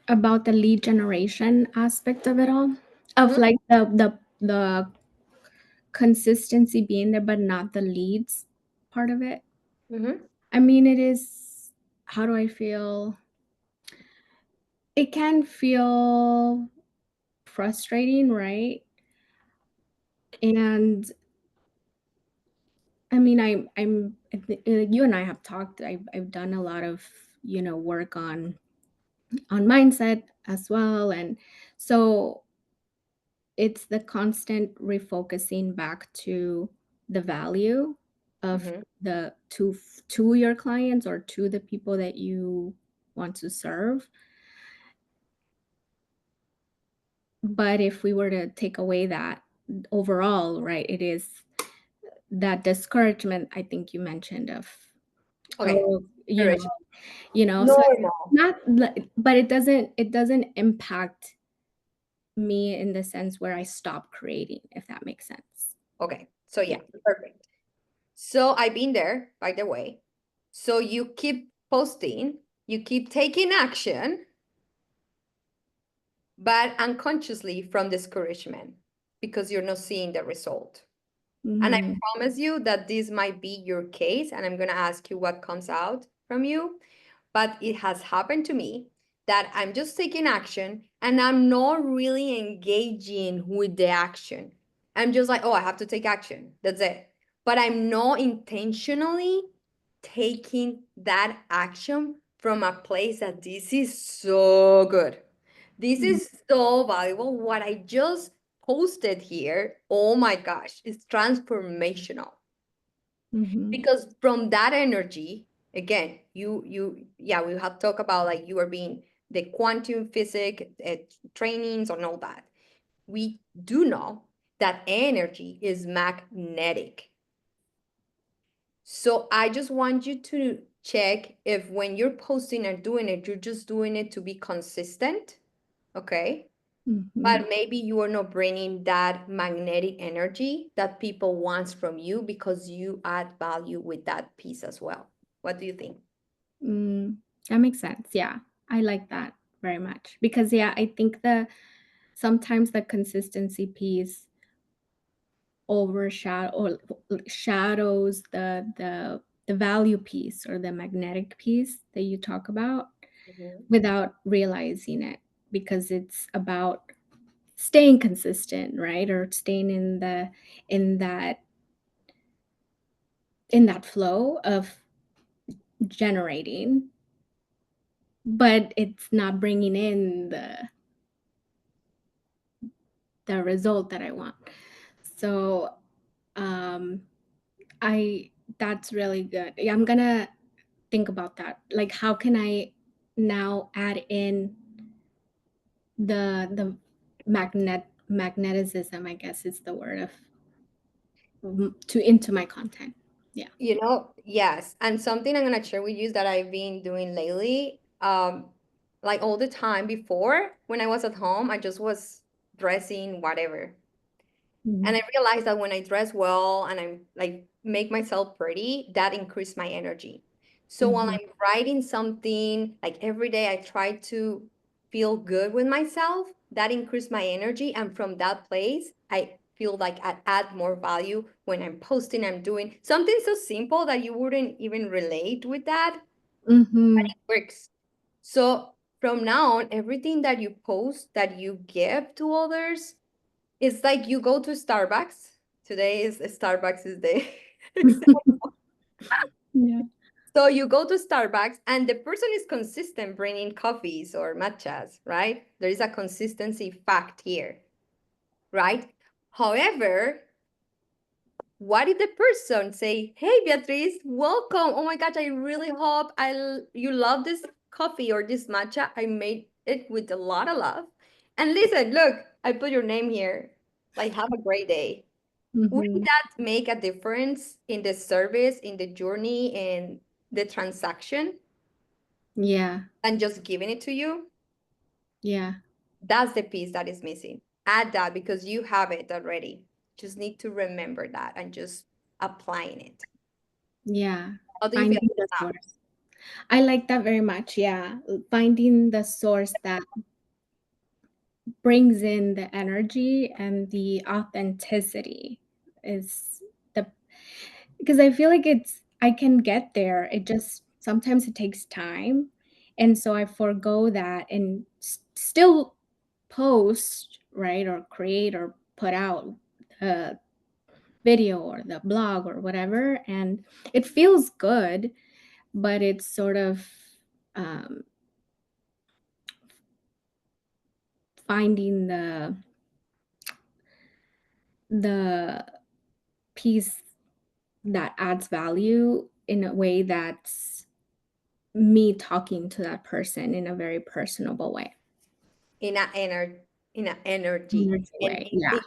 Speaker 4: about the lead generation aspect of it all, of
Speaker 1: Mm-hmm,
Speaker 4: like the consistency being there, but not the leads part of it.
Speaker 1: mm-hmm.
Speaker 4: I mean, it is, how do I feel? It can feel frustrating, right? And I mean, you and I have talked. I've done a lot of, work on mindset as well, and so it's the constant refocusing back to the value of
Speaker 1: Mhm.
Speaker 4: the to your clients or to the people that you want to serve. But if we were to take away that overall, right, it is that discouragement I think you mentioned of,
Speaker 1: Okay.
Speaker 4: oh,
Speaker 1: Courage.
Speaker 4: so
Speaker 1: Normal.
Speaker 4: not, but it doesn't impact me in the sense where I stop creating, if that makes sense.
Speaker 1: Okay. So
Speaker 4: Yeah.
Speaker 1: yeah, perfect. So I've been there, by the way. So you keep posting, you keep taking action, but unconsciously from discouragement because you're not seeing the result. And I
Speaker 4: Mhm.
Speaker 1: promise you that this might be your case, and I'm going to ask you what comes out from you. But it has happened to me that I'm just taking action and I'm not really engaging with the action. I'm just like, oh, I have to take action. That's it. But I'm not intentionally taking that action from a place that this is so good. This is so valuable. What I just posted here, oh my gosh, it's transformational.
Speaker 4: Mhm.
Speaker 1: Because from that energy, again, yeah, we have talked about like you are being the quantum physics trainings and all that. We do know that energy is magnetic. So I just want you to check if when you're posting and doing it, you're just doing it to be consistent, okay?
Speaker 4: Mhm.
Speaker 1: But maybe you are not bringing that magnetic energy that people want from you because you add value with that piece as well. What do you think?
Speaker 4: That makes sense. Yeah. I like that very much because, yeah, I think sometimes the consistency piece overshadow or shadows the value piece or the magnetic piece that you talk about
Speaker 1: Mhm.
Speaker 4: without realizing it, because it's about staying consistent, right? Or staying in that in that flow of generating, but it's not bringing in the result that I want. So, um I that's really good. Yeah, I'm gonna think about that. Like, how can I now add in the magneticism, I guess is the word of to into my content. Yeah.
Speaker 1: Yes. And something I'm gonna share with you that I've been doing lately, like all the time before when I was at home, I just was dressing whatever. And I
Speaker 4: Mhm.
Speaker 1: realized that when I dress well and I like make myself pretty, that increased my energy. So while
Speaker 4: Mhm.
Speaker 1: I'm writing something, like every day I try to feel good with myself, that increased my energy. And from that place, I feel like I add more value when I'm posting, I'm doing something so simple that you wouldn't even relate with that, but
Speaker 4: Mhm.
Speaker 1: it works. So from now on, everything that you post, that you give to others, it's like you go to Starbucks. Today is Starbucks' day.
Speaker 4: Yeah.
Speaker 1: So you go to Starbucks and the person is consistent bringing coffees or matchas, right? There is a consistency fact here, right? However, what if the person say, "Hey, Beatriz, welcome. Oh my gosh, I really hope you love this coffee or this matcha. I made it with a lot of love. And listen, look, I put your name here. Like, have a great day." Wouldn't
Speaker 4: Mhm.
Speaker 1: that make a difference in the service, in the journey, in the transaction,
Speaker 4: Yeah.
Speaker 1: and just giving it to you?
Speaker 4: Yeah.
Speaker 1: That's the piece that is missing. Add that because you have it already. Just need to remember that and just applying it.
Speaker 4: Yeah.
Speaker 1: How do you feel
Speaker 4: Finding the
Speaker 1: about
Speaker 4: source. I like that very much. Yeah. Finding the source that brings in the energy and the authenticity is the because I feel like I can get there. It just sometimes it takes time. And so I forego that and still post, right? Or create or put out a video or the blog or whatever. And it feels good, but it's sort of um, finding the piece that adds value in a way that's me talking to that person in a very personable way.
Speaker 1: In a energy,
Speaker 4: Energy way, yeah.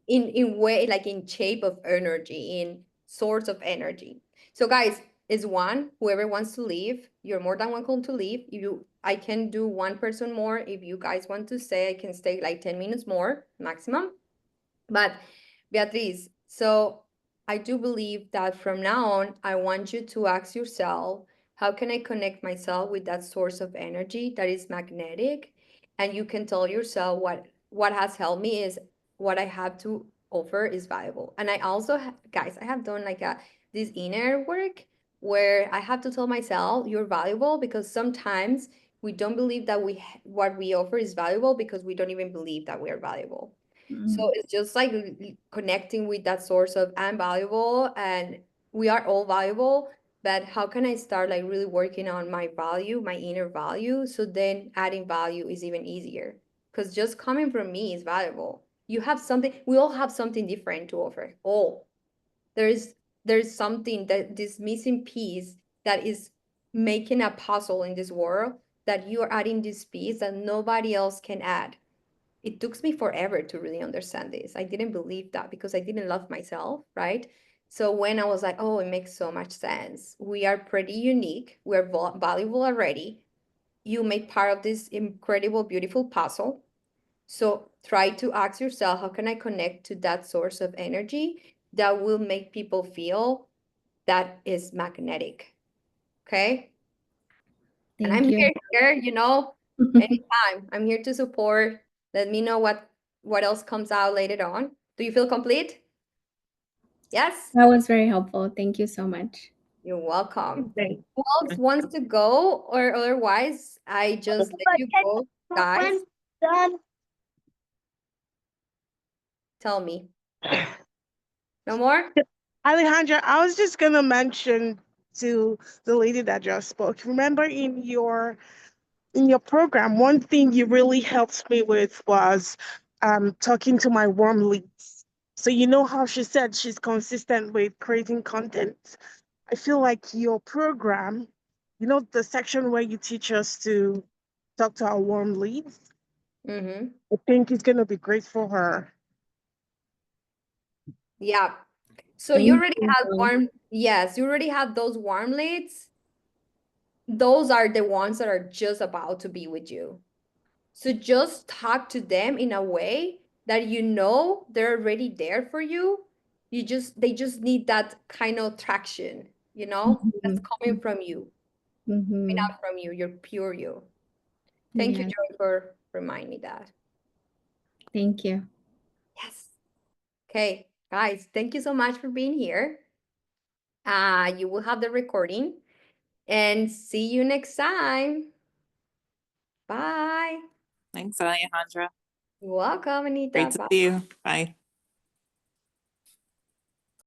Speaker 1: in way, like in shape of energy, in source of energy. So guys, is one, whoever wants to leave, you're more than welcome to leave. I can do one person more. If you guys want to stay, I can stay like 10 minutes more maximum. But Beatriz, so I do believe that from now on, I want you to ask yourself, how can I connect myself with that source of energy that is magnetic? And you can tell yourself what has helped me is what I have to offer is valuable. And I also, guys, I have done like this inner work where I have to tell myself you're valuable, because sometimes we don't believe that what we offer is valuable because we don't even believe that we are valuable. So it's just like connecting with that source of I'm valuable and we are all valuable, but how can I start like really working on my value, my inner value? So then adding value is even easier, because just coming from me is valuable. You have something, we all have something different to offer. All there's something, that this missing piece that is making a puzzle in this world, that you are adding this piece that nobody else can add. It took me forever to really understand this. I didn't believe that because I didn't love myself, right? So when I was like, oh, it makes so much sense. We are pretty unique. We're valuable already. You make part of this incredible, beautiful puzzle. So try to ask yourself, how can I connect to that source of energy that will make people feel that is magnetic? Okay. And I'm
Speaker 4: Thank you.
Speaker 1: here, anytime. I'm here to support. Let me know what else comes out later on. Do you feel complete? Yes?
Speaker 4: That was very helpful. Thank you so much.
Speaker 1: You're welcome.
Speaker 2: Thank
Speaker 1: Who else wants to go, or otherwise I just let you go, guys? Tell me. No more?
Speaker 5: Alejandra, I was just gonna mention to the lady that just spoke. Remember in your program, one thing you really helped me with was talking to my warm leads. So you know how she said she's consistent with creating content. I feel like your program, you know, the section where you teach us to talk to our warm leads,
Speaker 1: Mm-hmm.
Speaker 5: I think it's gonna be great for her.
Speaker 1: Yeah. So you
Speaker 4: Thank
Speaker 1: already
Speaker 4: you.
Speaker 1: have yes, you already have those warm leads. Those are the ones that are just about to be with you. So just talk to them in a way that you know they're already there for you. They just need that kind of traction, that's coming from you,
Speaker 4: Mm-hmm.
Speaker 1: not from you. You're pure you. Thank you,
Speaker 4: Yes.
Speaker 1: Joy, for reminding me that.
Speaker 4: Thank you.
Speaker 1: Yes. Okay, guys, thank you so much for being here. You will have the recording and see you next time. Bye.
Speaker 6: Thanks, Alejandra.
Speaker 1: You're welcome, Anita.
Speaker 6: Great to
Speaker 1: Bye.
Speaker 6: see you. Bye.